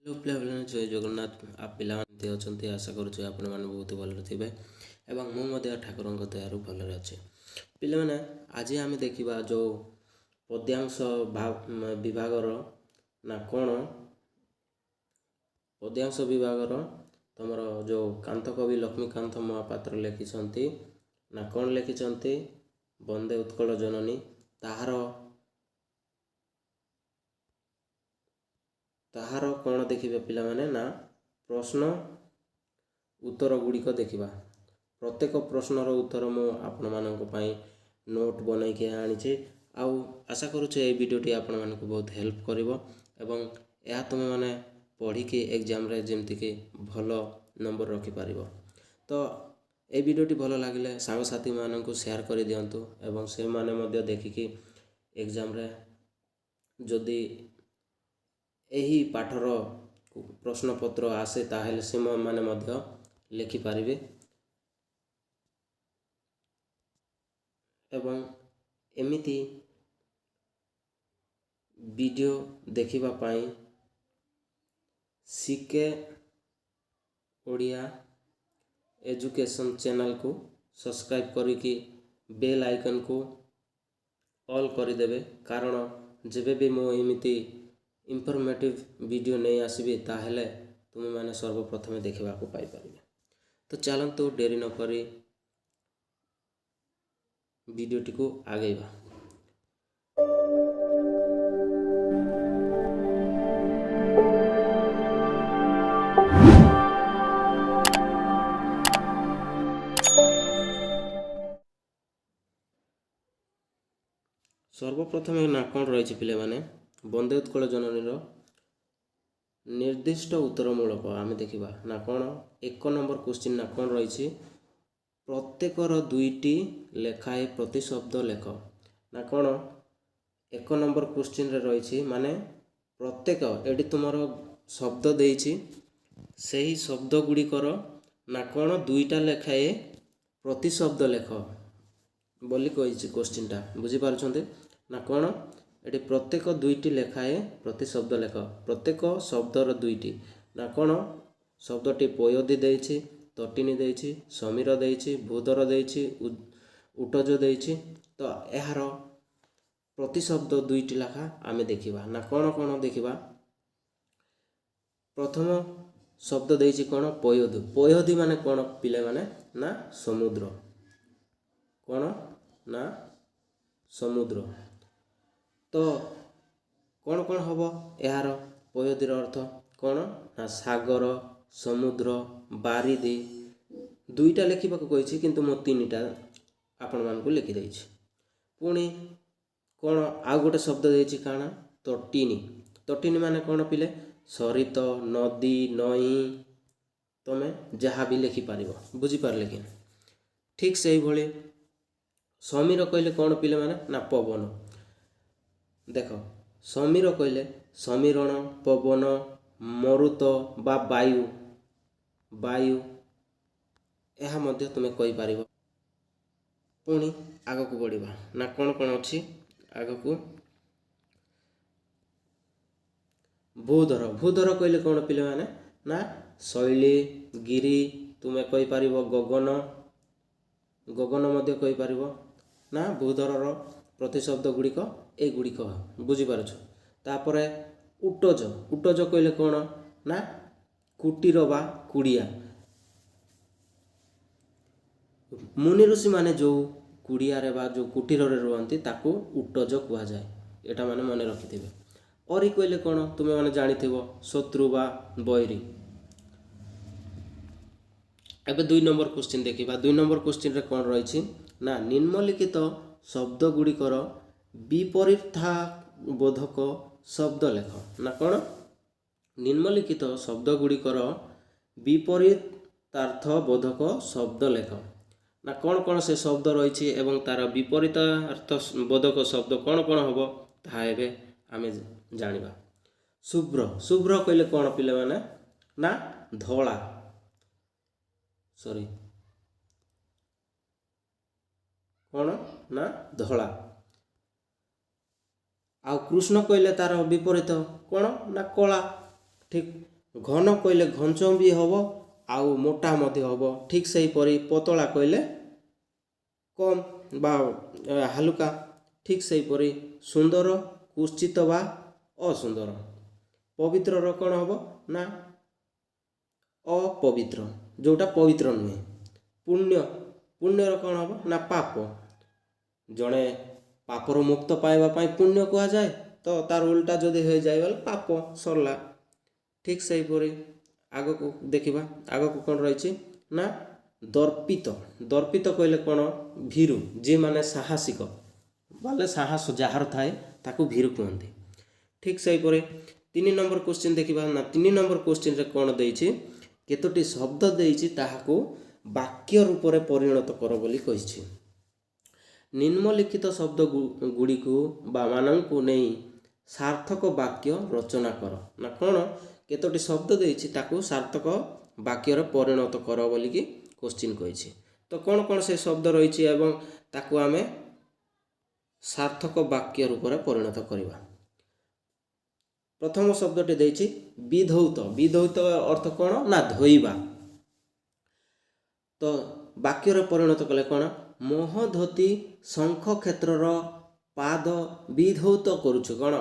Hello पिलाମାନେ ଜୟ ଜଗନ୍ନାଥ। ପିଲାମାନେ ଏମିତି ଅଛନ୍ତି, ଆଶା କରୁଛି ଆପଣମାନେ ବହୁତ ଭଲରେ ଥିବେ ଏବଂ ମୁଁ ମଧ୍ୟ ଠାକୁରଙ୍କ ଦୟାରୁ ଭଲରେ ଅଛି। ପିଲାମାନେ ଆଜି ଆମେ ଦେଖିବା ଯେଉଁ ପଦ୍ୟାଂଶ ବିଭାଗର ନା କ'ଣ, ପଦ୍ୟାଂଶ ବିଭାଗର ତମର ଯେଉଁ କାନ୍ତକବି ଲକ୍ଷ୍ମୀକାନ୍ତ ମହାପାତ୍ର ଲେଖିଛନ୍ତି ନା କ'ଣ ଲେଖିଛନ୍ତି, ବନ୍ଦେ ଉତ୍କଳ ଜନନୀ, ତାହାର କ'ଣ ଦେଖିବେ ପିଲାମାନେ ନା ପ୍ରଶ୍ନ ଉତ୍ତର ଗୁଡ଼ିକ ଦେଖିବା। ପ୍ରତ୍ୟେକ ପ୍ରଶ୍ନର ଉତ୍ତର ମୁଁ ଆପଣମାନଙ୍କ ପାଇଁ ନୋଟ୍ ବନେଇକି ଆଣିଛି। ଆଉ ଆଶା କରୁଛି ଏହି ଭିଡ଼ିଓଟି ଆପଣମାନଙ୍କୁ ବହୁତ ହେଲ୍ପ କରିବ ଏବଂ ଏହା ତୁମେମାନେ ପଢ଼ିକି ଏକ୍ଜାମ୍ରେ ଯେମିତିକି ଭଲ ନମ୍ବର ରଖିପାରିବ। ତ এই ଭିଡ଼ିଓଟି ଭଲ ଲାଗିଲେ ସାଙ୍ଗସାଥିମାନଙ୍କୁ ସେୟାର କରିଦିଅନ୍ତୁ ଏବଂ ସେମାନେ ମଧ୍ୟ ଦେଖିକି ଏକ୍ଜାମ୍ରେ ଯଦି ଏହି ପାଠର ପ୍ରଶ୍ନପତ୍ର ଆସେ ତାହେଲେ ସେମାନେ ମଧ୍ୟ ଲେଖିପାରିବେ। ଏବଂ ଏମିତି ଭିଡ଼ିଓ ଦେଖିବା ପାଇଁ ସିକେ ଓଡ଼ିଆ ଏଜୁକେସନ୍ ଚ୍ୟାନେଲକୁ ସବସ୍କ୍ରାଇବ୍ କରିକି ବେଲ୍ ଆଇକନ୍କୁ ଅଲ୍ କରିଦେବେ, କାରଣ ଯେବେ ବି ମୁଁ ଏମିତି ଇନଫର୍ମେଟିଭ୍ ଭିଡ଼ିଓ ନେଇ ଆସିବି ତାହେଲେ ତୁମେମାନେ ସର୍ବପ୍ରଥମେ ଦେଖିବାକୁ ପାଇପାରିବେ। ତ ଚାଲନ୍ତୁ ଡେରି ନ କରି ଭିଡ଼ିଓଟିକୁ ଆଗେଇବା। ସର୍ବପ୍ରଥମେ ନା କ'ଣ ରହିଛି ପିଲାମାନେ, ବନ୍ଦେ ଉତ୍କଳ ଜନନୀର ନିର୍ଦ୍ଦିଷ୍ଟ ଉତ୍ତରମୂଳକ ଆମେ ଦେଖିବା। ନା କ'ଣ, 1 ନମ୍ବର କ୍ୱେଶ୍ଚିନ୍ ନା କ'ଣ ରହିଛି, ପ୍ରତ୍ୟେକର 2ଟି ଲେଖାଏ ପ୍ରତିଶବ୍ଦ ଲେଖ। ନା କ'ଣ 1 ନମ୍ବର କ୍ୱେଶ୍ଚିନ୍ରେ ରହିଛି ମାନେ ପ୍ରତ୍ୟେକ, ଏଠି ତୁମର ଶବ୍ଦ ଦେଇଛି, ସେହି ଶବ୍ଦ ଗୁଡ଼ିକର ନା କ'ଣ 2ଟା ଲେଖାଏ ପ୍ରତିଶବ୍ଦ ଲେଖ ବୋଲି କହିଛି କ୍ୱେଶ୍ଚିନ୍ଟା, ବୁଝିପାରୁଛନ୍ତି ନା କ'ଣ, ଏଠି ପ୍ରତ୍ୟେକ 2ଟି ଲେଖାଏ ପ୍ରତିଶବ୍ଦ ଲେଖ, ପ୍ରତ୍ୟେକ ଶବ୍ଦର 2ଟି। ନା କ'ଣ, ଶବ୍ଦଟି ପୟୋଧି ଦେଇଛି, ତଟିନୀ ଦେଇଛି, ସମୀର ଦେଇଛି, ଭୂଧର ଦେଇଛି, ଉଟଜ ଦେଇଛି। ତ ଏହାର ପ୍ରତିଶବ୍ଦ 2ଟି ଲେଖା ଆମେ ଦେଖିବା। ନା କ'ଣ କ'ଣ ଦେଖିବା, ପ୍ରଥମ ଶବ୍ଦ ଦେଇଛି କ'ଣ, ପୟୋଧି। ପୟୋଧି ମାନେ କ'ଣ ପିଲାମାନେ, ନା ସମୁଦ୍ର। କ'ଣ ନା ସମୁଦ୍ର। ତ କ'ଣ କ'ଣ ହେବ ଏହାର ପୟୋଧିର ଅର୍ଥ କ'ଣ ନା ସାଗର, ସମୁଦ୍ର, ବାରିଧି। 2ଟା ଲେଖିବାକୁ କହିଛି କିନ୍ତୁ ମୁଁ 3ଟା ଆପଣମାନଙ୍କୁ ଲେଖିଦେଇଛି। ପୁଣି କ'ଣ ଆଉ ଗୋଟେ ଶବ୍ଦ ଦେଇଛି କାଣା, ତଟିନୀ। ତଟିନୀ ମାନେ କ'ଣ ପିଲେ, ସରିତ, ନଦୀ, ନଈ, ତମେ ଯାହା ବି ଲେଖିପାରିବ, ବୁଝିପାରିଲେ କି। ଠିକ୍ ସେଇଭଳି ସମୀର କହିଲେ କ'ଣ ପିଲାମାନେ, ନା ପବନ। ଦେଖ ସମୀର କହିଲେ ସମୀରଣ, ପବନ, ମରୁତ ବା ବାୟୁ, ଏହା ମଧ୍ୟ ତୁମେ କହିପାରିବ। ପୁଣି ଆଗକୁ ବଢ଼ିବା। ନା କ'ଣ କ'ଣ ଅଛି ଆଗକୁ, ଭୂଧର। ଭୂଧର କହିଲେ କ'ଣ ପିଲାମାନେ, ନା ଶୈଳୀ, ଗିରି, ତୁମେ କହିପାରିବ ଗଗନ, ଗଗନ ମଧ୍ୟ କହିପାରିବ। ନା ଭୂଧରର ପ୍ରତିଶବ୍ଦ ଗୁଡ଼ିକ ଏଗୁଡ଼ିକ, ବୁଝିପାରୁଛ। ତାପରେ ଉଟଜ। ଉଟଜ କହିଲେ କ'ଣ ନା କୁଟୀର ବା କୁଡ଼ିଆ। ମୁନି ଋଷିମାନେ ଯେଉଁ କୁଡ଼ିଆରେ ବା ଯେଉଁ କୁଟୀରରେ ରୁହନ୍ତି ତାକୁ ଉଟଜ କୁହାଯାଏ, ଏଟା ମାନେ ମନେ ରଖିଥିବେ। ଅରି କହିଲେ କ'ଣ ତୁମେମାନେ ଜାଣିଥିବ, ଶତ୍ରୁ ବା ବୈରୀ। ଏବେ 2 ନମ୍ବର କ୍ୱେଶ୍ଚିନ୍ ଦେଖିବା। 2 ନମ୍ବର କ୍ୱେଶ୍ଚିନ୍ରେ କ'ଣ ରହିଛି, ନା ନିମ୍ନଲିଖିତ ଶବ୍ଦ ଗୁଡ଼ିକର ବିପରୀତାର୍ଥବୋଧକ ଶବ୍ଦ ଲେଖ। ନା କ'ଣ, ନିମ୍ନଲିଖିତ ଶବ୍ଦ ଗୁଡ଼ିକର ବିପରୀତାର୍ଥବୋଧକ ଶବ୍ଦ ଲେଖ। ନା କ'ଣ କ'ଣ ସେ ଶବ୍ଦ ରହିଛି ଏବଂ ତା'ର ବିପରୀତାର୍ଥବୋଧକ ଶବ୍ଦ କ'ଣ କ'ଣ ହେବ ତାହା ଏବେ ଆମେ ଜାଣିବା। ଶୁଭ୍ର। ଶୁଭ୍ର କହିଲେ କ'ଣ ପିଲାମାନେ, ନା ଧଳା, କ'ଣ ନା ଧଳା। ଆଉ କୃଷ୍ଣ କହିଲେ ତା'ର ବିପରୀତ କ'ଣ ନା କଳା। ଠିକ୍ ଘନ କହିଲେ ଘଞ୍ଚ ବି ହେବ ଆଉ ମୋଟା ମଧ୍ୟ ହେବ। ଠିକ୍ ସେହିପରି ପତଳା କହିଲେ କମ୍ ବା ହାଲୁକା। ଠିକ୍ ସେହିପରି ସୁନ୍ଦର, କୁତ୍ସିତ ବା ଅସୁନ୍ଦର। ପବିତ୍ରର କ'ଣ ହେବ ନା ଅପବିତ୍ର, ଯେଉଁଟା ପବିତ୍ର ନୁହେଁ। ପୁଣ୍ୟର କ'ଣ ହେବ ନା ପାପ। ଜଣେ ପାପରୁ ମୁକ୍ତ ପାଇବା ପାଇଁ ପୁଣ୍ୟ କୁହାଯାଏ, ତ ତାର ଉଲ୍ଟା ଯଦି ହୋଇଯାଏ ବୋଲେ ପାପ ସରିଲା। ଠିକ୍ ସେହିପରି ଆଗକୁ ଦେଖିବା, ଆଗକୁ କ'ଣ ରହିଛି ନା ଦର୍ପିତ କହିଲେ କ'ଣ ଭୀରୁ, ଯିଏମାନେ ସାହସିକ ବୋଲେ ସାହସ ଯାହାର ଥାଏ ତାକୁ ଭୀରୁ କୁହନ୍ତି। ଠିକ୍ ସେହିପରି 3 ନମ୍ବର କ୍ୱେଶ୍ଚିନ୍ ଦେଖିବା ନା 3 ନମ୍ବର କ୍ୱେଶ୍ଚିନ୍ରେ କ'ଣ ଦେଇଛି, କେତୋଟି ଶବ୍ଦ ଦେଇଛି ତାହାକୁ ବାକ୍ୟ ରୂପରେ ପରିଣତ କର ବୋଲି କହିଛି। ନିମ୍ନଲିଖିତ ଶବ୍ଦ ଗୁଡ଼ିକୁ ବା ମାନଙ୍କୁ ନେଇ ସାର୍ଥକ ବାକ୍ୟ ରଚନା କର। ନା କ'ଣ କେତୋଟି ଶବ୍ଦ ଦେଇଛି ତାକୁ ସାର୍ଥକ ବାକ୍ୟରେ ପରିଣତ କର ବୋଲିକି କ୍ୱେଶ୍ଚିନ୍ କହିଛି। ତ କ'ଣ କ'ଣ ସେ ଶବ୍ଦ ରହିଛି ଏବଂ ତାକୁ ଆମେ ସାର୍ଥକ ବାକ୍ୟ ରୂପରେ ପରିଣତ କରିବା। ପ୍ରଥମ ଶବ୍ଦଟି ଦେଇଛି ବିଧୌତ। ବିଧୌତ ଅର୍ଥ କ'ଣ ନା ଧୋଇବା। ତ ବାକ୍ୟରେ ପରିଣତ କଲେ କ'ଣ, ମହୋଧତି ଶଙ୍ଖ କ୍ଷେତ୍ରର ପାଦ ବିଧୌତ କରୁଛୁ। କ'ଣ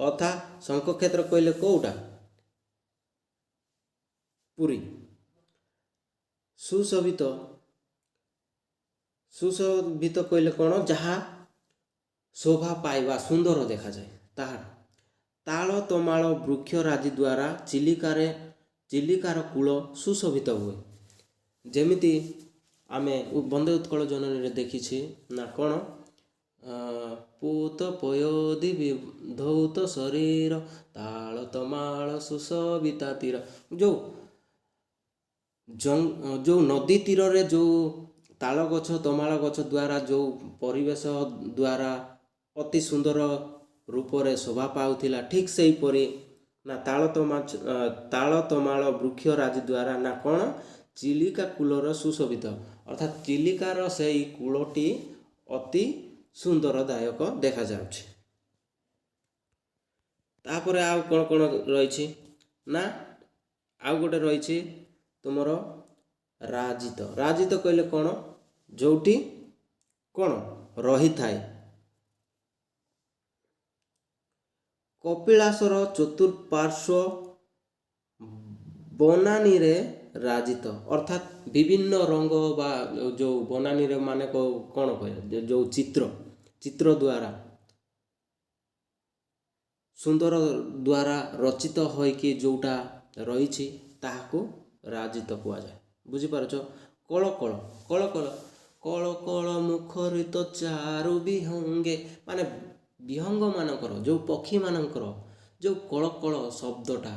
ଅର୍ଥାତ୍ ଶଙ୍ଖ କ୍ଷେତ୍ର କହିଲେ କେଉଁଟା? ପୁରୀ। ସୁଶୋଭିତ କହିଲେ କ'ଣ, ଯାହା ଶୋଭା ପାଇବା ସୁନ୍ଦର ଦେଖାଯାଏ ତାହାର। ତାଳ ତମାଳ ବୃକ୍ଷରାଜି ଦ୍ୱାରା ଚିଲିକାର କୂଳ ସୁଶୋଭିତ ହୁଏ। ଯେମିତି ଆମେ ବନ୍ଦେ ଉତ୍କଳ ଜନନୀରେ ଦେଖିଛି ନା କ'ଣ, ପୂତ ପୟୋଧି ବିଧୌତ ଶରୀର ତାଳ ତମାଳ ସୁଶୋଭିତା ତୀର। ଯେଉଁ ନଦୀ ତୀରରେ ଯେଉଁ ତାଳ ଗଛ ତମାଳ ଗଛ ଦ୍ୱାରା ଯେଉଁ ପରିବେଶ ଦ୍ୱାରା ଅତି ସୁନ୍ଦର ରୂପରେ ଶୋଭା ପାଉଥିଲା, ଠିକ୍ ସେହିପରି ନା ତାଳ ତମାଳ ବୃକ୍ଷରାଜି ଦ୍ୱାରା ନା କ'ଣ ଚିଲିକା କୂଳର ସୁଶୋଭିତ, ଅର୍ଥାତ୍ ଚିଲିକାର ସେହି କୂଳଟି ଅତି ସୁନ୍ଦରଦାୟକ ଦେଖାଯାଉଛି। ତାପରେ ଆଉ କ'ଣ କ'ଣ ରହିଛି ନା ଆଉ ଗୋଟେ ରହିଛି ତୁମର ରାଜିତ। ରାଜିତ କହିଲେ କ'ଣ, ଯେଉଁଠି କ'ଣ ରହିଥାଏ। କପିଳାସର ଚତୁଃପାର୍ଶ୍ୱ ବନାନୀରେ ରାଜିତ, ଅର୍ଥାତ୍ ବିଭିନ୍ନ ରଙ୍ଗ ବା ଯେଉଁ ବନାନୀରେ ମାନେ କ'ଣ କହିଲେ ଯେଉଁ ଚିତ୍ର ଦ୍ୱାରା ସୁନ୍ଦର ଦ୍ୱାରା ରଚିତ ହୋଇକି ଯେଉଁଟା ରହିଛି ତାହାକୁ ରାଜିତ କୁହାଯାଏ। ବୁଝିପାରୁଛ? କଳକଳ କଳ ମୁଖରିତ ଚାରୁ ବିହଙ୍ଗେ, ମାନେ ବିହଙ୍ଗମାନଙ୍କର ଯେଉଁ ପକ୍ଷୀମାନଙ୍କର ଯେଉଁ କଳକଳ ଶବ୍ଦଟା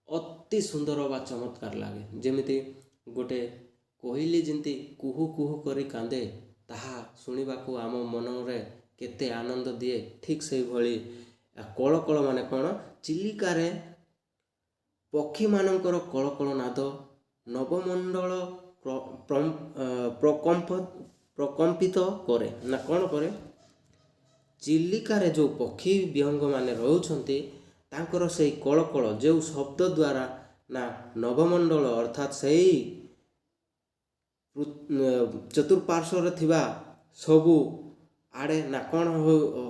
ଅତି ସୁନ୍ଦର ବା ଚମତ୍କାର ଲାଗେ। ଯେମିତି ଗୋଟେ କୋଇଲି ଯେମିତି କୁହୁ କୁହୁ କରି କାନ୍ଦେ, ତାହା ଶୁଣିବାକୁ ଆମ ମନରେ କେତେ ଆନନ୍ଦ ଦିଏ। ଠିକ୍ ସେଇଭଳି କଳକଳ ମାନେ କ'ଣ, ଚିଲିକାରେ ପକ୍ଷୀମାନଙ୍କର କଳକଳ ନାଦ ନବମଣ୍ଡଳ ପ୍ରକମ୍ପିତ କରେ। ନା କ'ଣ କରେ, ଚିଲିକାରେ ଯେଉଁ ପକ୍ଷୀ ବିହଙ୍ଗମାନେ ରହୁଛନ୍ତି ତାଙ୍କର ସେଇ କଳକଳ ଯେଉଁ ଶବ୍ଦ ଦ୍ୱାରା ନା ନବମଣ୍ଡଳ ଅର୍ଥାତ୍ ସେଇ ଚତୁଃପାର୍ଶ୍ୱରେ ଥିବା ସବୁ ଆଡ଼େ ନା କ'ଣ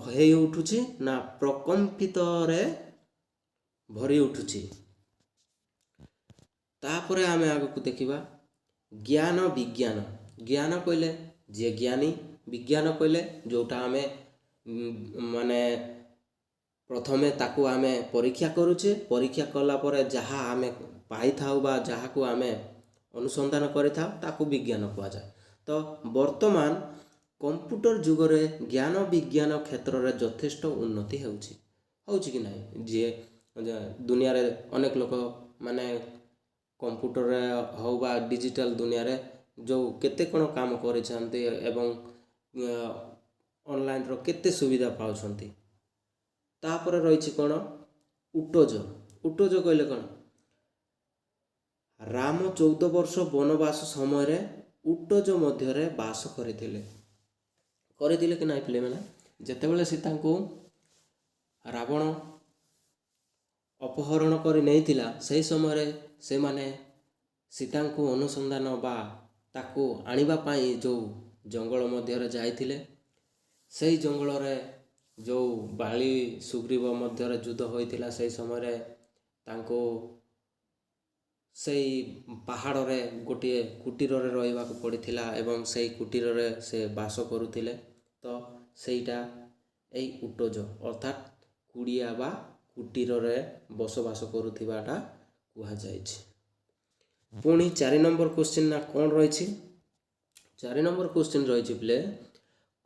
ହେଇ ଉଠୁଛି ନା ପ୍ରକମ୍ପିତରେ ଭରି ଉଠୁଛି। ତାପରେ ଆମେ ଆଗକୁ ଦେଖିବା ଜ୍ଞାନ ବିଜ୍ଞାନ। ଜ୍ଞାନ କହିଲେ ଯିଏ ଜ୍ଞାନୀ, ବିଜ୍ଞାନ କହିଲେ ଯେଉଁଟା ଆମେ ମାନେ ପ୍ରଥମେ ତାକୁ ଆମେ ପରୀକ୍ଷା କରୁଛେ, ପରୀକ୍ଷା କଲା ପରେ ଯାହା ଆମେ ପାଇଥାଉ ବା ଯାହାକୁ ଆମେ ଅନୁସନ୍ଧାନ କରିଥାଉ ତାକୁ ବିଜ୍ଞାନ କୁହାଯାଏ। ତ ବର୍ତ୍ତମାନ କମ୍ପ୍ୟୁଟର ଯୁଗରେ ଜ୍ଞାନ ବିଜ୍ଞାନ କ୍ଷେତ୍ରରେ ଯଥେଷ୍ଟ ଉନ୍ନତି ହେଉଛି କି ନାହିଁ? ଯିଏ ଦୁନିଆରେ ଅନେକ ଲୋକ ମାନେ କମ୍ପ୍ୟୁଟରରେ ହେଉ ବା ଡିଜିଟାଲ ଦୁନିଆରେ ଯେଉଁ କେତେ କ'ଣ କାମ କରିଛନ୍ତି ଏବଂ ଅନଲାଇନ୍ର କେତେ ସୁବିଧା ପାଉଛନ୍ତି। ତାପରେ ରହିଛି କ'ଣ, ଉଟଜ କହିଲେ କ'ଣ, ରାମ 14 ବର୍ଷ ବନବାସ ସମୟରେ ଉଟଜ ମଧ୍ୟରେ ବାସ କରିଥିଲେ କି ନାହିଁ ପିଲାମାନେ? ଯେତେବେଳେ ସୀତାଙ୍କୁ ରାବଣ ଅପହରଣ କରି ନେଇଥିଲା, ସେହି ସମୟରେ ସେମାନେ ସୀତାଙ୍କୁ ଅନୁସନ୍ଧାନ ବା ତାକୁ ଆଣିବା ପାଇଁ ଯେଉଁ ଜଙ୍ଗଳ ମଧ୍ୟରେ ଯାଇଥିଲେ, ସେହି ଜଙ୍ଗଲରେ ଯେଉଁ ବାଳି ସୁଗ୍ରୀବ ମଧ୍ୟରେ ଯୁଦ୍ଧ ହୋଇଥିଲା, ସେହି ସମୟରେ ତାଙ୍କୁ ସେଇ ପାହାଡ଼ରେ ଗୋଟିଏ କୁଟୀରରେ ରହିବାକୁ ପଡ଼ିଥିଲା ଏବଂ ସେଇ କୁଟୀରରେ ସେ ବାସ କରୁଥିଲେ। ତ ସେଇଟା ଏଇ ଉଟଜ ଅର୍ଥାତ୍ କୁଡ଼ିଆ ବା କୁଟୀରରେ ବସବାସ କରୁଥିବାଟା କୁହାଯାଇଛି। ପୁଣି 4 ନମ୍ବର କ୍ୱେଶ୍ଚିନ୍ ନା କ'ଣ ରହିଛି? 4 ନମ୍ବର କ୍ୱେଶ୍ଚିନ୍ ରହିଛି ପିଲେ,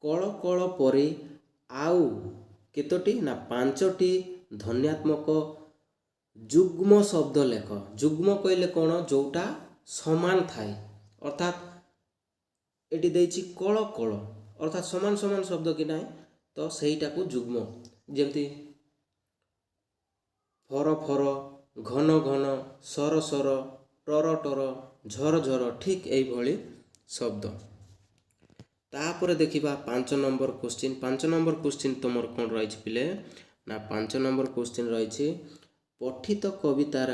କଳ କଳ ପରି ଆଉ କେତୋଟି ନା 5ଟି ଧ୍ୱନ୍ୟାତ୍ମକ ଯୁଗ୍ମ ଶବ୍ଦ ଲେଖ। ଯୁଗ୍ମ କହିଲେ କ'ଣ? ଯେଉଁଟା ସମାନ ଥାଏ, ଅର୍ଥାତ୍ ଏଠି ଦେଇଛି କଳ କଳ ଅର୍ଥାତ୍ ସମାନ ସମାନ ଶବ୍ଦ କି ନାହିଁ, ତ ସେଇଟାକୁ ଯୁଗ୍ମ। ଯେମିତି ଫର ଫର, ଘନ ଘନ, ସର ସର, ଟର ଟର, ଝର ଝର, ଠିକ୍ ଏଇଭଳି ଶବ୍ଦ। ତାପରେ ଦେଖିବା 5 ନମ୍ବର କ୍ୱେଶ୍ଚିନ୍। 5 ନମ୍ବର କ୍ୱେଶ୍ଚିନ୍ ତୁମର କ'ଣ ରହିଛି ପିଲେ? ନା 5 ନମ୍ବର କ୍ୱେଶ୍ଚିନ୍ ରହିଛି, ପଠିତ କବିତାର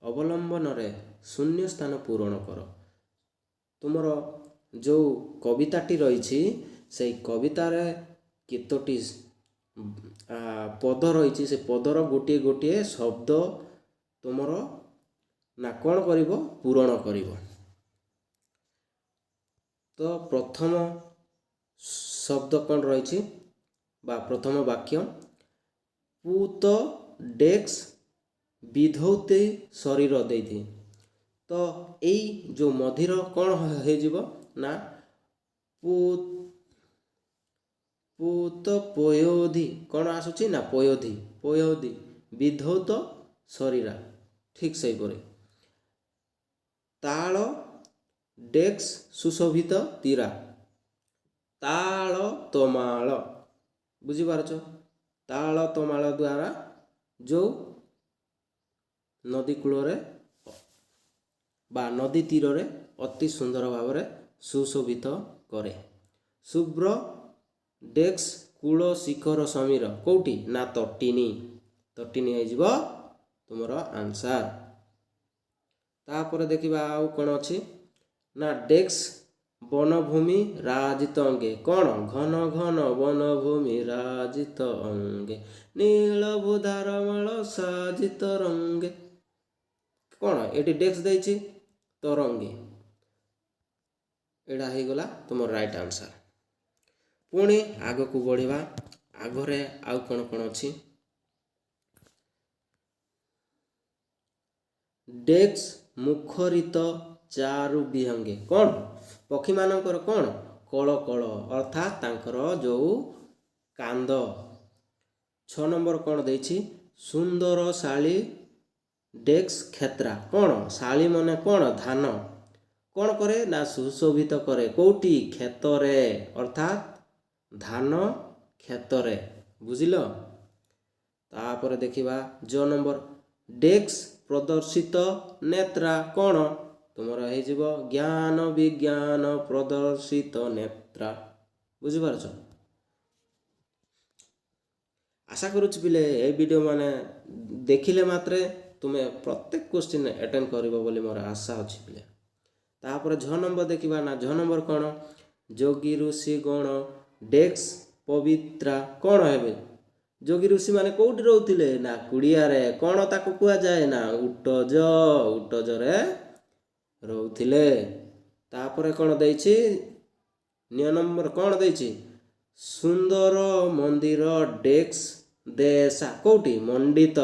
ଅବଲମ୍ବନରେ ଶୂନ୍ୟ ସ୍ଥାନ ପୂରଣ କର। ତୁମର ଯେଉଁ କବିତାଟି ରହିଛି, ସେଇ କବିତାରେ କେତୋଟି ପଦ ରହିଛି, ସେ ପଦର ଗୋଟିଏ ଗୋଟିଏ ଶବ୍ଦ ତୁମର ନା କ'ଣ କରିବ? ପୂରଣ କରିବ। ତ ପ୍ରଥମ ଶବ୍ଦ କ'ଣ ରହିଛି ବା ପ୍ରଥମ ବାକ୍ୟ, ପୁତ ଡେକ୍ସ ବିଧୌତେ ଶରୀର ଦେଇଥି। ତ ଏଇ ଯେଉଁ ମଧିର କ'ଣ ହେଇଯିବ ନା ପୁତ ପୟୋଧି, କ'ଣ ଆସୁଛି ନା ପୟୋଧି, ପୟୋଧି ବିଧୌତ ଶରୀରା, ଠିକ୍ ସେହିପରି। ତାଳ ଡେକ୍ସ ସୁଶୋଭିତ ତୀରା, ତାଳ ତମାଳ, ବୁଝିପାରୁଛ? ତାଳ ତମାଳ ଦ୍ୱାରା ଯେଉଁ ନଦୀ କୂଳରେ ବା ନଦୀ ତୀରରେ ଅତି ସୁନ୍ଦର ଭାବରେ ସୁଶୋଭିତ କରେ। ଶୁଭ୍ର ଡେକ୍ସ କୂଳ ଶିଖର ସମୀର, କେଉଁଠି ନା ତଟିନୀ, ତଟିନୀ ହେଇଯିବ ତୁମର ଆନ୍ସାର। ତାପରେ ଦେଖିବା ଆଉ କ'ଣ ଅଛି ନା ଡେକ୍ସ ବନଭୂମି ରାଜିତ ଅଙ୍ଗେ, କ'ଣ? ଘନ ଘନ ବନଭୂମି ରାଜିତ ଅଙ୍ଗେ, ନୀଳ ଭୂଧାରମଳ ସାଜିତ ରଙ୍ଗେ, କ'ଣ? ଏଠି ଡେକ୍ସ ଦେଇଛି ତରଙ୍ଗେ, ଏଇଟା ହେଇଗଲା ତୁମର ରାଇଟ୍ ଆନ୍ସାର। ପୁଣି ଆଗକୁ ବଢ଼ିବା। ଆଗରେ ଆଉ କ'ଣ କ'ଣ ଅଛି? ଡେକ୍ସ ମୁଖରିତ ଚାରୁ ବିହଙ୍ଗେ, କ'ଣ? ପକ୍ଷୀମାନଙ୍କର କ'ଣ? କଳ କଳ ଅର୍ଥାତ୍ ତାଙ୍କର ଯେଉଁ କାନ୍ଦ। 6 ନମ୍ବର କ'ଣ ଦେଇଛି? ସୁନ୍ଦର ଶାଳୀ ଡେକ୍ସ କ୍ଷେତ୍ରା, କ'ଣ? ଶାଳୀ ମାନେ କ'ଣ? ଧାନ କ'ଣ କରେ ନା ସୁଶୋଭିତ କରେ, କେଉଁଠି? କ୍ଷେତରେ, ଅର୍ଥାତ୍ ଧାନ କ୍ଷେତରେ, ବୁଝିଲ? ତାପରେ ଦେଖିବା 9 ନମ୍ବର, ଡେକ୍ସ ପ୍ରଦର୍ଶିତ ନେତ୍ରା, କ'ଣ? ତୁମର ହେଇଯିବ ଜ୍ଞାନ ବିଜ୍ଞାନ ପ୍ରଦର୍ଶିତ ନେତ୍ରା, ବୁଝିପାରୁଛ? ଆଶା କରୁଛି ପିଲେ এই ଭିଡ଼ିଓ ମାନେ ଦେଖିଲେ ମାତ୍ରେ ତୁମେ ପ୍ରତ୍ୟେକ କ୍ୱେଶ୍ଚିନ୍ ଆଟେଣ୍ଡ କରିବ ବୋଲି ମୋର ଆଶା ଅଛି ପିଲେ। ତାପରେ 6 ନମ୍ବର ଦେଖିବା। ନା 6 ନମ୍ବର କ'ଣ? ଯୋଗୀ ଋଷି ଗଣ ଡେକ୍ସ ପବିତ୍ରା, କ'ଣ ହେବେ? ଯୋଗୀ ଋଷିମାନେ କେଉଁଠି ରହୁଥିଲେ? ନା କୁଡ଼ିଆରେ, କ'ଣ ତାକୁ କୁହାଯାଏ? ନା ଉଟଜ, ଉଟଜରେ ରହୁଥିଲେ। ତାପରେ କ'ଣ ଦେଇଛି? 9 ନମ୍ବର କ'ଣ ଦେଇଛି? ସୁନ୍ଦର ମନ୍ଦିର ଡେକ୍ସ ଦେଶା, କେଉଁଠି? ମଣ୍ଡିତ।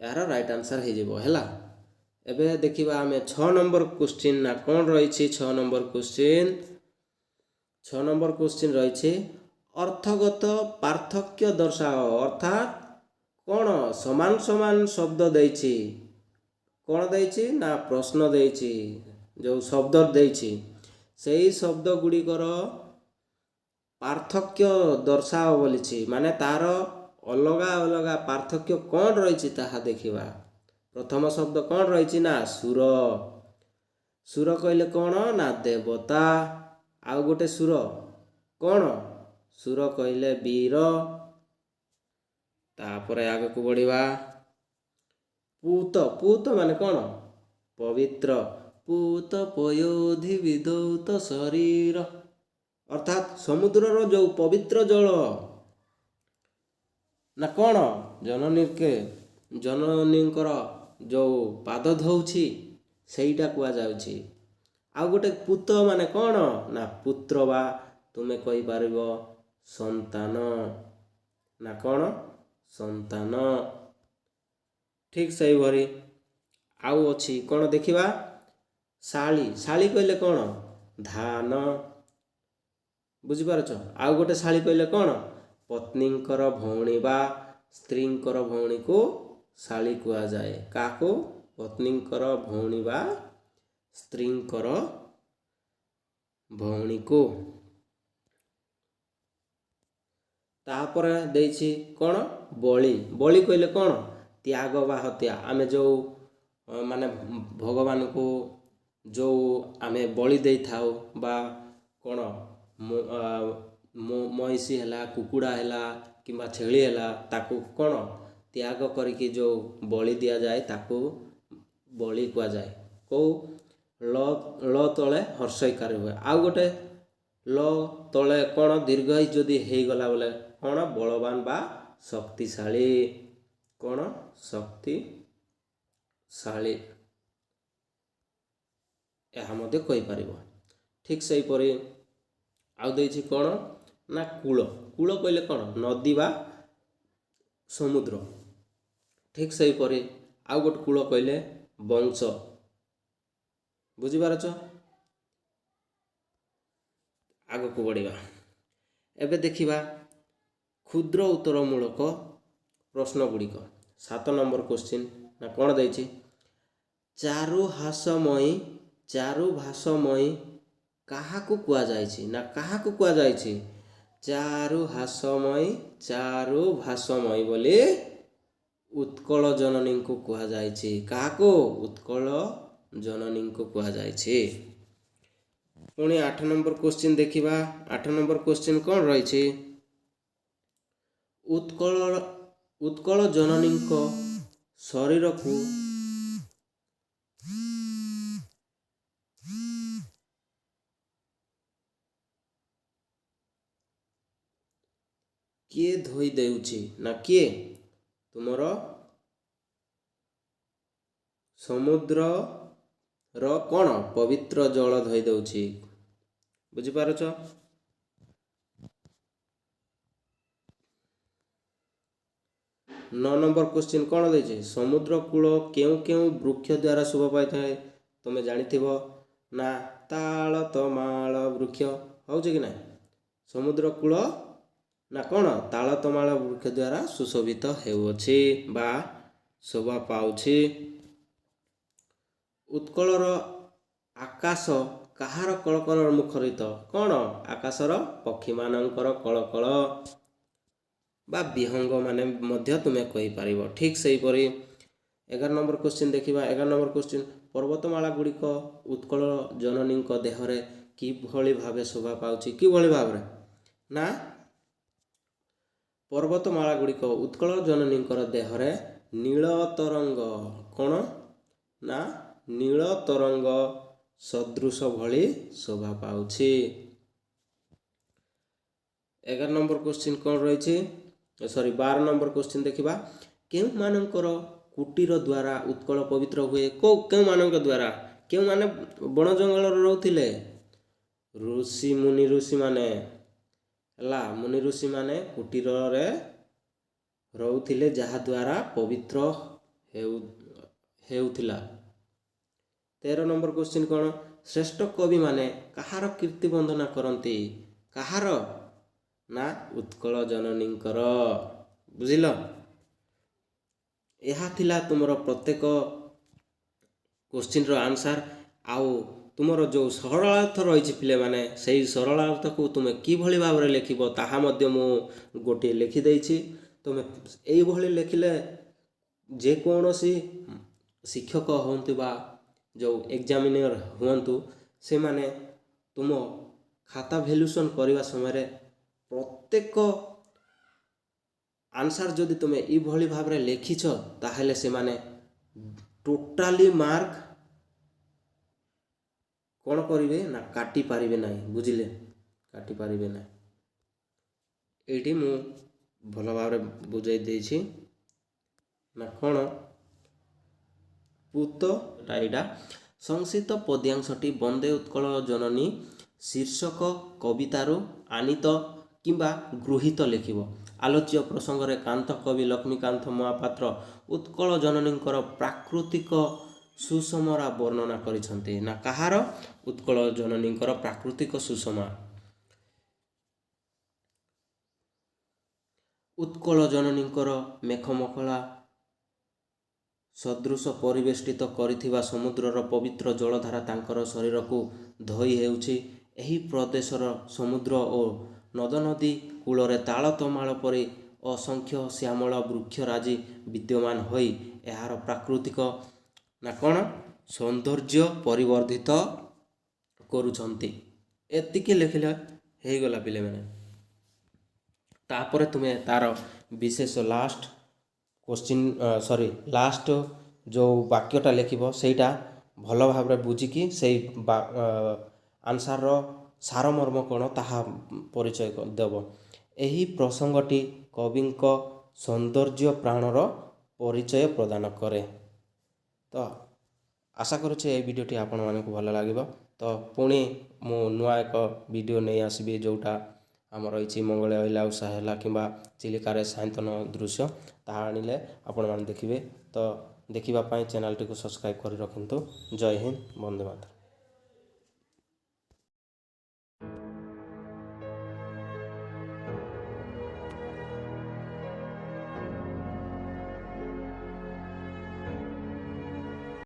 ଏହାର ରାଇଟ୍ ଆନ୍ସାର ହେଇଯିବ ହେଲା। ଏବେ ଦେଖିବା ଆମେ 6 ନମ୍ବର କ୍ୱେଶ୍ଚିନ୍ ନା କ'ଣ ରହିଛି? 6 ନମ୍ବର କ୍ୱେଶ୍ଚିନ୍, 6 ନମ୍ବର କ୍ୱେଶ୍ଚିନ୍ ରହିଛି, ଅର୍ଥଗତ ପାର୍ଥକ୍ୟ ଦର୍ଶାଅ, ଅର୍ଥାତ୍ କ'ଣ? ସମାନ ସମାନ ଶବ୍ଦ ଦେଇଛି, କ'ଣ ଦେଇଛି? ନା ପ୍ରଶ୍ନ ଦେଇଛି, ଯେଉଁ ଶବ୍ଦ ଦେଇଛି ସେଇ ଶବ୍ଦ ଗୁଡ଼ିକର ପାର୍ଥକ୍ୟ ଦର୍ଶାଅ ବୋଲିଛି, ମାନେ ତାର ଅଲଗା ଅଲଗା ପାର୍ଥକ୍ୟ କ'ଣ ରହିଛି ତାହା ଦେଖିବା। ପ୍ରଥମ ଶବ୍ଦ କ'ଣ ରହିଛି? ନା ସୁର। ସୁର କହିଲେ କ'ଣ? ନା ଦେବତା। ଆଉ ଗୋଟେ ସୁର, କ'ଣ? ସୁର କହିଲେ ବୀର। ତାପରେ ଆଗକୁ ବଢ଼ିବା। ପୂତ ପୂତ ମାନେ କ'ଣ? ପବିତ୍ର। ପୂତ ପୟୋଧି ବିଦୌତ ଶରୀର, ଅର୍ଥାତ୍ ସମୁଦ୍ରର ଯେଉଁ ପବିତ୍ର ଜଳ ନା କ'ଣ? ଜନନୀଙ୍କର ଯେଉଁ ପାଦ ଧୋଉଛି ସେଇଟା କୁହାଯାଉଛି। ଆଉ ଗୋଟେ ପୂତ ମାନେ କ'ଣ? ନା ପୁତ୍ର ବା ତୁମେ କହିପାରିବ ସନ୍ତାନ, ନା କ'ଣ? ସନ୍ତାନ। ଠିକ୍ ସେଇଭଳି ଆଉ ଅଛି କ'ଣ ଦେଖିବା? ଶାଳୀ। ଶାଳୀ କହିଲେ କ'ଣ? ଧାନ। ବୁଝିପାରୁଛ? ଆଉ ଗୋଟେ ଶାଳୀ କହିଲେ କ'ଣ? ପତ୍ନୀଙ୍କର ଭଉଣୀ ବା ସ୍ତ୍ରୀଙ୍କର ଭଉଣୀକୁ ଶାଳୀ କୁହାଯାଏ। କାହାକୁ? ପତ୍ନୀଙ୍କର ଭଉଣୀ ବା ସ୍ତ୍ରୀଙ୍କର ଭଉଣୀକୁ। ତାପରେ ଦେଇଛି କ'ଣ? ବଳି। ବଳି କହିଲେ କ'ଣ? ତ୍ୟାଗ ବା ହତ୍ୟା। ଆମେ ଯେଉଁ ମାନେ ଭଗବାନଙ୍କୁ ଯେଉଁ ଆମେ ବଳି ଦେଇଥାଉ ବା କ'ଣ ମଇଁଷି ହେଲା, କୁକୁଡ଼ା ହେଲା କିମ୍ବା ଛେଳି ହେଲା, ତାକୁ କ'ଣ ତ୍ୟାଗ କରିକି ଯେଉଁ ବଳି ଦିଆଯାଏ ତାକୁ ବଳି କୁହାଯାଏ। କେଉଁ? ଲ ତଳେ ହର୍ଷଇକାର ହୁଏ। ଆଉ ଗୋଟେ ଲ ତଳେ କ'ଣ ଦୀର୍ଘ ଯଦି ହେଇଗଲା ବୋଲେ କ'ଣ? ବଳବାନ ବା ଶକ୍ତିଶାଳୀ। କ'ଣ? ଶକ୍ତିଶାଳୀ, ଏହା ମଧ୍ୟ କହିପାରିବ। ଠିକ୍ ସେହିପରି ଆଉ ଦେଇଛି କ'ଣ? ନା କୂଳ। କୂଳ କହିଲେ କ'ଣ? ନଦୀ ବା ସମୁଦ୍ର। ଠିକ୍ ସେହିପରି ଆଉ ଗୋଟେ କୂଳ କହିଲେ ବଂଶ। ବୁଝିପାରୁଛ? ଆଗକୁ ବଢ଼ିବା। ଏବେ ଦେଖିବା କ୍ଷୁଦ୍ର ଉତ୍ତରମୂଳକ ପ୍ରଶ୍ନ ଗୁଡ଼ିକ। 7 ନମ୍ବର କ୍ୱେଶ୍ଚିନ୍ ନା କ'ଣ ଦେଇଛି? ଚାରୁଭାଷମୟୀ କାହାକୁ କୁହାଯାଇଛି? ନା କାହାକୁ କୁହାଯାଇଛି? ଚାରୁଭାଷମୟୀ ବୋଲି ଉତ୍କଳ ଜନନୀଙ୍କୁ କୁହାଯାଇଛି। କାହାକୁ? ଉତ୍କଳ ଜନନୀଙ୍କୁ କୁହାଯାଇଛି। ପୁଣି 8 ନମ୍ବର କ୍ୱେଶ୍ଚିନ୍ ଦେଖିବା। 8 ନମ୍ବର କ୍ୱେଶ୍ଚିନ୍ କ'ଣ ରହିଛି? ଉତ୍କଳ ଜନନୀଙ୍କ ଶରୀରକୁ କିଏ ଧୋଇ ଦେଉଛି? ନା କିଏ? ତୁମର ସମୁଦ୍ରର କ'ଣ? ପବିତ୍ର ଜଳ ଧୋଇ ଦେଉଛି। ବୁଝିପାରୁଛ? 9 ନମ୍ବର କ୍ୱେଶ୍ଚିନ୍ କ'ଣ ଦେଇଛି? ସମୁଦ୍ର କୂଳ କେଉଁ କେଉଁ ବୃକ୍ଷ ଦ୍ୱାରା ଶୋଭା ପାଇଥାଏ? ତୁମେ ଜାଣିଥିବ ନା ତାଳ ତମାଳ ବୃକ୍ଷ ହେଉଛି କି ନାହିଁ? ସମୁଦ୍ର କୂଳ ନା କ'ଣ? ତାଳ ତମାଳ ବୃକ୍ଷ ଦ୍ୱାରା ସୁଶୋଭିତ ହେଉଅଛି ବା ଶୋଭା ପାଉଛି। ଉତ୍କଳର ଆକାଶ କାହାର କଳକଳରେ ମୁଖରିତ? କ'ଣ? ଆକାଶର ପକ୍ଷୀମାନଙ୍କର କଳକଳ ବା ବିହଙ୍ଗ ମାନେ ମଧ୍ୟ ତୁମେ କହିପାରିବ। ଠିକ୍ ସେହିପରି 11 ନମ୍ବର କ୍ୱେଶ୍ଚିନ୍ ଦେଖିବା। 11 ନମ୍ବର କ୍ୱେଶ୍ଚିନ୍ ପର୍ବତମାଳା ଗୁଡ଼ିକ ଉତ୍କଳ ଜନନୀଙ୍କ ଦେହରେ କିଭଳି ଭାବେ ଶୋଭା ପାଉଛି? କିଭଳି ଭାବରେ? ନା ପର୍ବତମାଳା ଗୁଡ଼ିକ ଉତ୍କଳ ଜନନୀଙ୍କର ଦେହରେ ନୀଳ ତରଙ୍ଗ କ'ଣ? ନା ନୀଳ ତରଙ୍ଗ ସଦୃଶ ଭଳି ଶୋଭା ପାଉଛି। 11 ନମ୍ବର କ୍ୱେଶ୍ଚିନ୍ କ'ଣ ରହିଛି? 12 ନମ୍ବର କ୍ୱେଶ୍ଚିନ୍ ଦେଖିବା। କେଉଁମାନଙ୍କର କୁଟୀର ଦ୍ୱାରା ଉତ୍କଳ ପବିତ୍ର ହୁଏ? କେଉଁମାନଙ୍କ ଦ୍ୱାରା? କେଉଁମାନେ ବଣ ଜଙ୍ଗଲରେ ରହୁଥିଲେ? ଋଷିମାନେ ହେଲା। ମୁନି ଋଷିମାନେ କୁଟୀରରେ ରହୁଥିଲେ, ଯାହାଦ୍ୱାରା ପବିତ୍ର ହେଉଥିଲା। 13 ନମ୍ବର କ୍ୱେଶ୍ଚିନ୍ କ'ଣ? ଶ୍ରେଷ୍ଠ କବିମାନେ କାହାର କୀର୍ତ୍ତି ବନ୍ଦନା କରନ୍ତି? କାହାର? ନା ଉତ୍କଳ ଜନନୀଙ୍କର। ବୁଝିଲ? ଏହା ଥିଲା ତୁମର ପ୍ରତ୍ୟେକ କ୍ୱେଶ୍ଚିନ୍ର ଆନ୍ସାର୍। ଆଉ ତୁମର ଯେଉଁ ସରଳାର୍ଥ ରହିଛି ପିଲାମାନେ, ସେହି ସରଳାର୍ଥକୁ ତୁମେ କିଭଳି ଭାବରେ ଲେଖିବ ତାହା ମଧ୍ୟ ମୁଁ ଗୋଟିଏ ଲେଖିଦେଇଛି। ତୁମେ ଏଇଭଳି ଲେଖିଲେ ଯେକୌଣସି ଶିକ୍ଷକ ହୁଅନ୍ତୁ ବା ଯେଉଁ ଏକ୍ଜାମିନର ହୁଅନ୍ତୁ, ସେମାନେ ତୁମ ଖାତା ଭ୍ୟାଲୁଏସନ୍ କରିବା ସମୟରେ ପ୍ରତ୍ୟେକ आंसर जदि तुमे इभली भाव रे लेखिछ ताहेले से माने टोटाली मार्क कौन करिवे ना काटी पारिबे नाही, बुझिले, काटी पारिबे नाही। एठी मु भल भाव रे बुझाई देछि ना कौन पूत टाइडा संक्षिप्त पद्यांशटी बंदे उत्कल जननी शीर्षक कवितारू आनीत किंबा गृहीत लेखिब। आलोच्य प्रसंग रे कांत कवि लक्ष्मीकांत महापात्र उत्कल जननींकर प्राकृतिक सुषमार वर्णना करिसंते ना कहार उत्कल जननींकर प्राकृतिक सुषमा। उत्कल जननींकर मेघमकला सदृश परिवेष्टित करिथिबा समुद्रर पवित्र जलधारा तांकर शरीर को धोई हेउछि। एही प्रदेशर समुद्र और नद नदी कूल ताल तमाल परि असंख्य श्यामल वृक्षराजी विद्यमान होई एहार प्राकृतिक ना कौन सौंदर्य परिवर्धित करुछंती। एतिकी लेखिले हे गला पिले माने। तापर तुमे तार विशेष लास्ट क्वेश्चन लास्ट जो वाक्यटा लेखिब सेटा भल भाव बुझिकी से आंसर सारमर्म कौन ताहा परिचय देव। एही प्रसंगटी कविंक सौंदर्य प्राणर परिचय प्रदान करे। तो आशा करुचे ये वीडियोटी आपण मानक भल लगे। तो पुणी मु नुआ एक वीडियो नहीं आसबि जोटा आमर रही मंगल अहिला उषा है कि चिलिकार सायंतन दृश्य ताहा आनिले आपण मैंने देखिए। तो देखिबा पाई चैनल टी को सब्सक्राइब कर रखिंतु। जय हिंद, वंदे मातरम।